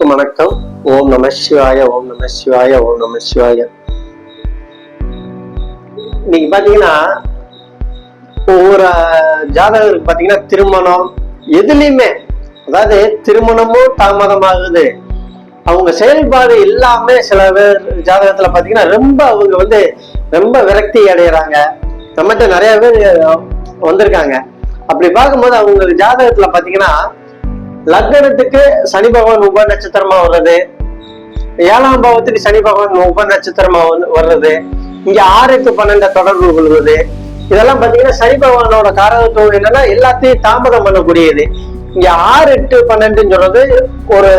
அனைவருக்கும் வணக்கம். ஓம் நம சிவாய, ஓம் நம சிவாய, ஓம் நம சிவாய. இன்னைக்கு பாத்தீங்கன்னா ஒவ்வொரு ஜாதகருக்கு பாத்தீங்கன்னா திருமணம் எதுலையுமே, அதாவது திருமணமும் தாமதமாகுது. அவங்க செயல்பாடு எல்லாமே சில பேர் ஜாதகத்துல பாத்தீங்கன்னா ரொம்ப விரக்தி அடைகிறாங்க. நம்மகிட்ட நிறைய பேர் வந்திருக்காங்க. அப்படி பார்க்கும்போது அவங்க ஜாதகத்துல பாத்தீங்கன்னா லக்னத்துக்கு சனி பகவான் உப நட்சத்திரமா வர்றது, 7ஆம் பாவத்துக்கு சனி பகவான் உப நட்சத்திரமா வர்றது, இங்க 6, 8, 12 தொடர்பு கொள்வது, இதெல்லாம் பாத்தீங்கன்னா சனி பகவானோட காரகத்துவம் என்னன்னா எல்லாத்தையும் தாமதம் பண்ணக்கூடியது. இங்க 6, 8, 12 சொல்றது ஒரு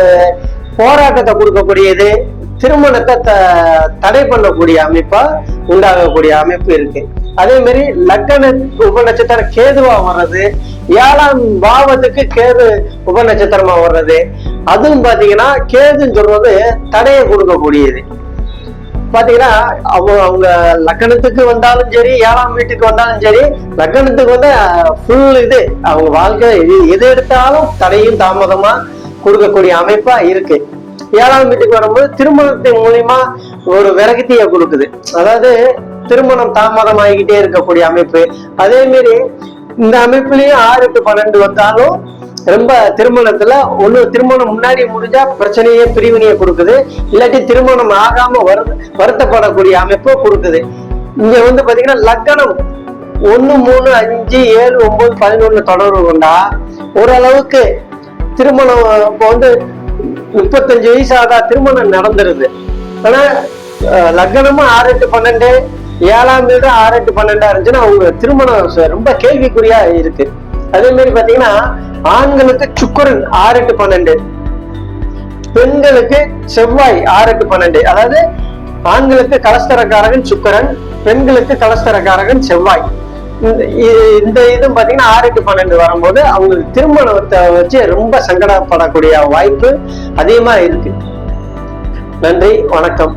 போராட்டத்தை கொடுக்கக்கூடியது, திருமணத்தை தடை பண்ணக்கூடிய அமைப்பா உண்டாகக்கூடிய அமைப்பு இருக்கு. அதே மாதிரி லக்ன உப நட்சத்திரம் கேதுவா வர்றது, 7ஆம் பாவத்துக்கு கேது உப நட்சத்திரமா வர்றது, அதுவும் பாத்தீங்கன்னா கேதுன்னு சொல்றது தடையை கொடுக்கக்கூடியது. பாத்தீங்கன்னா அவங்க லக்னத்துக்கு வந்தாலும் சரி, 7ஆம் வீட்டுக்கு வந்தாலும் சரி, லக்னத்துக்கு வந்து ஃபுல் இது அவங்க வாழ்க்கை எது எடுத்தாலும் தடையும் தாமதமா கொடுக்கக்கூடிய அமைப்பா இருக்கு. 7ஆம் வீட்டுக்கு வரும்போது திருமணத்தின் மூலியமா ஒரு விரகத்திய கொடுக்குது, அதாவது திருமணம் தாமதம் ஆகிக்கிட்டே இருக்கக்கூடிய அமைப்பு. அதே மாதிரி இந்த அமைப்புலயும் 6, 8, 12 வந்தாலும் ரொம்ப திருமணத்துல திருமணம் முன்னாடி முடிஞ்சா பிரச்சனையே பிரிவினையை கொடுக்குது, இல்லாட்டி திருமணம் ஆகாம வருத்தப்படக்கூடிய அமைப்பு கொடுக்குது. இங்க வந்து பாத்தீங்கன்னா லக்னம் 1, 3, 5, 7, 9, 11 தொடர்பு கொண்டா ஓரளவுக்கு திருமணம் இப்போ வந்து 35 வயசு ஆதா திருமணம் நடந்துருது. ஆனா லக்னமும் 6, 8, 12, 7ஆம் வீடு 6, 8, 12 இருந்துச்சுன்னா அவங்க திருமணம் ரொம்ப கேள்விக்குறியா இருக்கு. அதே மாதிரி பாத்தீங்கன்னா ஆண்களுக்கு சுக்கிரன் 6, 8, 12, பெண்களுக்கு செவ்வாய் 6, 8, 12, அதாவது ஆண்களுக்கு கலஸ்தரக்காரகன் சுக்கிரன், பெண்களுக்கு கலஸ்தரக்காரகன் செவ்வாய். இந்த இதுவும் பாத்தீங்கன்னா 6, 8, 12 வரும்போது அவங்களுக்கு திருமணத்தை வச்சு ரொம்ப சங்கடப்படக்கூடிய வாய்ப்பு அதிகமா இருக்கு. நன்றி, வணக்கம்.